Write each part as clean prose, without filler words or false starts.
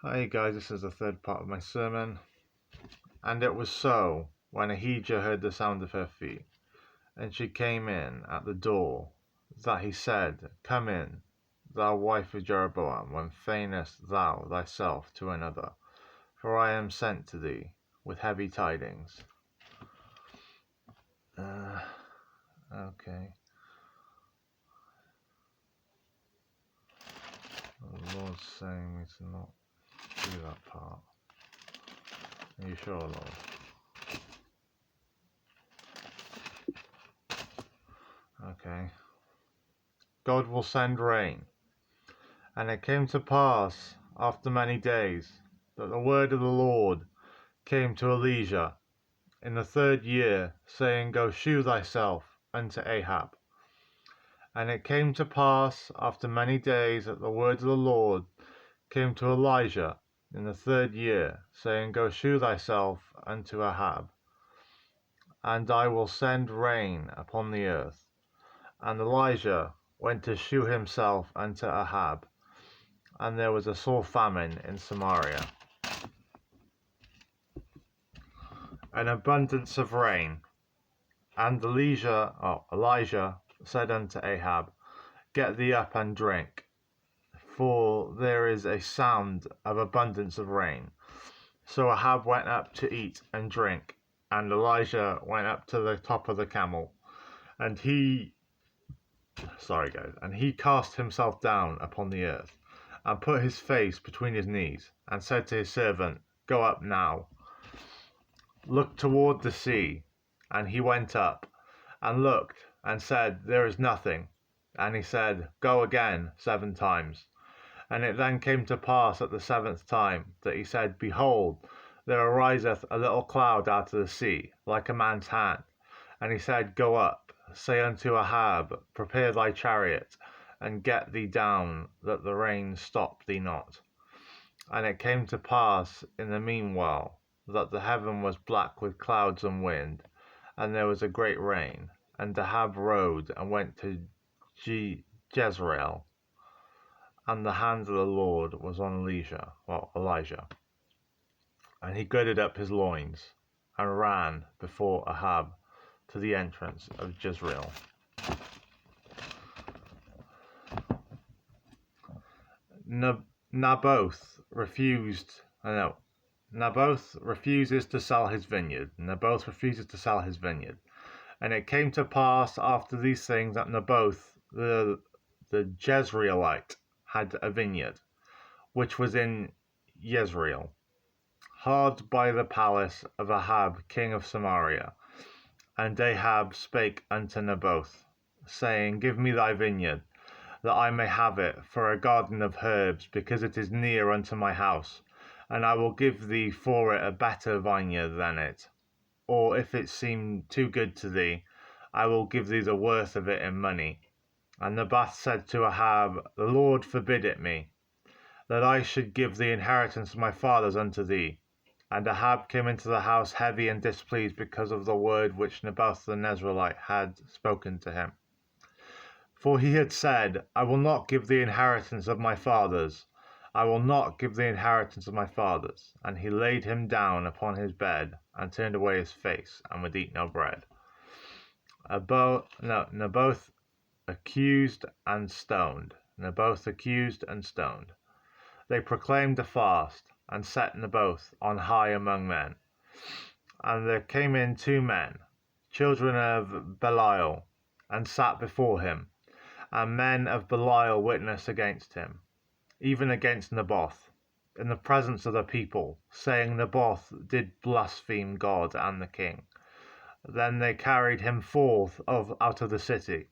Hi guys, this is the third part of my sermon. And it was so, when Ahijah heard the sound of her feet, and she came in at the door, that he said, Come in, thou wife of Jeroboam, when feignest thou thyself to another? For I am sent to thee with heavy tidings. Okay. The Lord's saying me to not do that part. Are you sure, Lord? Okay. God will send rain. And it came to pass after many days that the word of the Lord came to Elijah in the 3rd year, saying, Go shew thyself unto Ahab. And it came to pass after many days that the word of the Lord came to Elijah in the 3rd year, saying, Go shew thyself unto Ahab, and I will send rain upon the earth. And Elijah went to shew himself unto Ahab, and there was a sore famine in Samaria. An abundance of rain. And Elijah said unto Ahab, Get thee up and drink, for there is a sound of abundance of rain. So Ahab went up to eat and drink, and Elijah went up to the top of the camel, and he cast himself down upon the earth, and put his face between his knees, and said to his servant, Go up now, look toward the sea. And he went up, and looked, and said, There is nothing. And he said, Go again 7 times. And it then came to pass at the 7th time, that he said, Behold, there ariseth a little cloud out of the sea, like a man's hand. And he said, Go up, say unto Ahab, Prepare thy chariot, and get thee down, that the rain stop thee not. And it came to pass in the meanwhile, that the heaven was black with clouds and wind, and there was a great rain. And Ahab rode and went to Jezreel, and the hand of the Lord was on Elijah. And he girded up his loins, and ran before Ahab to the entrance of Jezreel. Naboth refuses to sell his vineyard. Naboth refuses to sell his vineyard. And it came to pass after these things that Naboth the Jezreelite had a vineyard, which was in Jezreel, hard by the palace of Ahab king of Samaria. And Ahab spake unto Naboth, saying, Give me thy vineyard, that I may have it for a garden of herbs, because it is near unto my house, and I will give thee for it a better vineyard than it. Or if it seem too good to thee, I will give thee the worth of it in money. And Naboth said to Ahab, The Lord forbid it me, that I should give the inheritance of my fathers unto thee. And Ahab came into the house heavy and displeased because of the word which Naboth the Jezreelite had spoken to him. For he had said, I will not give the inheritance of my fathers. I will not give the inheritance of my fathers. And he laid him down upon his bed, and turned away his face, and would eat no bread. Naboth accused and stoned. Naboth accused and stoned. They proclaimed a fast, and set Naboth on high among men. And there came in 2 men, children of Belial, and sat before him. And men of Belial witnessed against him, even against Naboth, in the presence of the people, saying, Naboth did blaspheme God and the king. Then they carried him forth out of the city,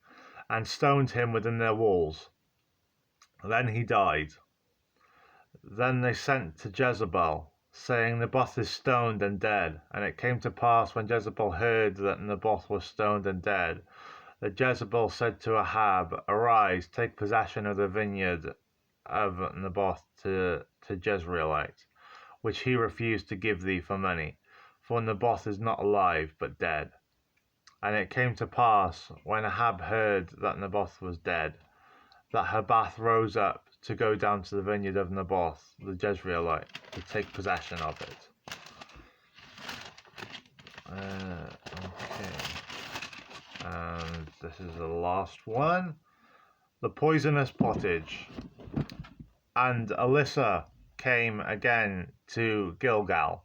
and stoned him within their walls. Then he died. Then they sent to Jezebel, saying, Naboth is stoned and dead. And it came to pass, when Jezebel heard that Naboth was stoned and dead, that Jezebel said to Ahab, Arise, take possession of the vineyard of Naboth to Jezreelite, which he refused to give thee for money, for Naboth is not alive, but dead. And it came to pass, when Ahab heard that Naboth was dead, that Naboth rose up to go down to the vineyard of Naboth, the Jezreelite, to take possession of it. Okay. And this is the last one. The poisonous pottage. And Alyssa came again to Gilgal,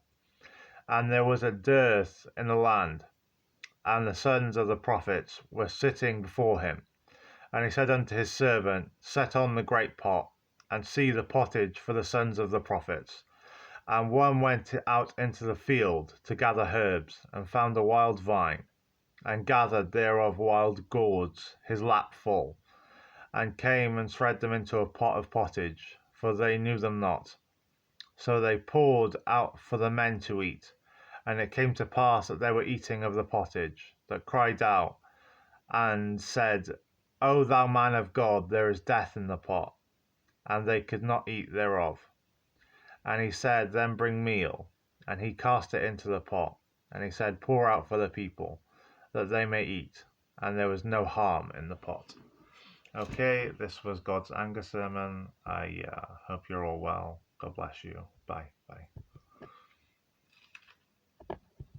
and there was a dearth in the land, and the sons of the prophets were sitting before him. And he said unto his servant, Set on the great pot, and see the pottage for the sons of the prophets. And one went out into the field to gather herbs, and found a wild vine, and gathered thereof wild gourds, his lap full, and came and spread them into a pot of pottage, for they knew them not. So they poured out for the men to eat. And it came to pass that they were eating of the pottage, that cried out, and said, O thou man of God, there is death in the pot. And they could not eat thereof. And he said, Then bring meal. And he cast it into the pot. And he said, Pour out for the people, that they may eat. And there was no harm in the pot. Okay, this was God's anger sermon. I hope you're all well. God bless you. Bye. Bye.